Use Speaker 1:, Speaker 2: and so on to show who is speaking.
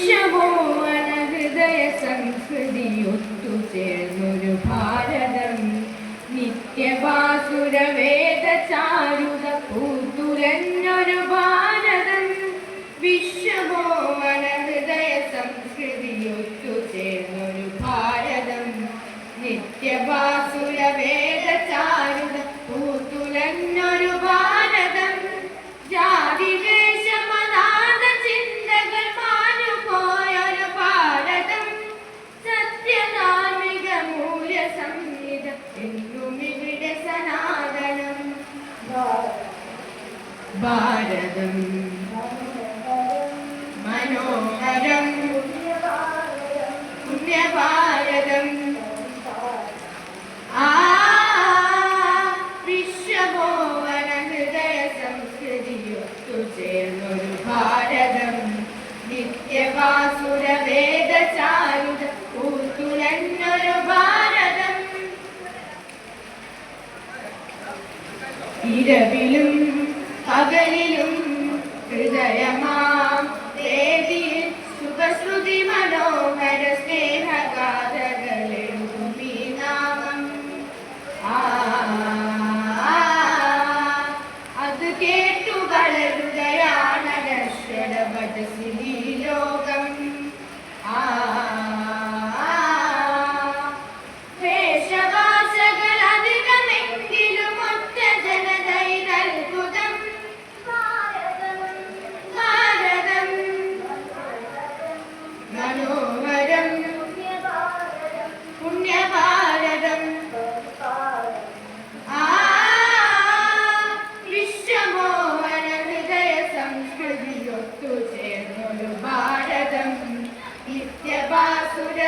Speaker 1: വിശ്വമോഹന ഹൃദയ സംസ്കൃതി ഒത്തുചേർന്നൊരു ഭാരതം നിത്യവാസുര വേദ ചാരുത പൂത്തുലഞ്ഞൊരു ഭാരതം വിശ്വമോഹന ഹൃദയ സംസ്കൃതി ഒത്തുചേർന്നൊരു ഭാരതം നിത്യവാസുര വേദ ചാരുത പൂത്തുലഞ്ഞൊരു ഭാരതം ജാതി ദേശമനാഥ ചിന്തകൾ മാഞ്ഞുപോയൊരു ഭാരതം സത്യധാർമ്മിക മൂല്യ സംഹിത എന്നും ഇവിടെ സനാതനം ഭാരതം മനോഹരം പുണ്യഭാരതം വിശ്വമോഹന ഹൃദയ സംസ്കൃതി ഒത്തുചേർന്നൊരു ഭാരതം നിത്യവാസുര വേദ ചാരുത പൂത്തുലഞ്ഞൊരു ഭാരതം ഇരവിലും പകലിലും ഹൃദയമാം വേദിയിൽ സുഖശ്രുതി മനോഹര സ്നേഹഗാഥകളെഴുതുമീ നാമം അത് കേട്ടു വളരുകയാണ് അനശ്വര വചസ്സിലീ ലോകം വേഷവാസകൾ അധികമെങ്കിലും ഒറ്റ ജനതയിലത്ഭുതം ഭാരതം മനോഹരം പുണ്യഭാരതം വിശ്വമോഹന ഹൃദയ സംസ്കൃതി ഒത്തുചേർന്നൊരു ഭാരതം നിത്യവാസുര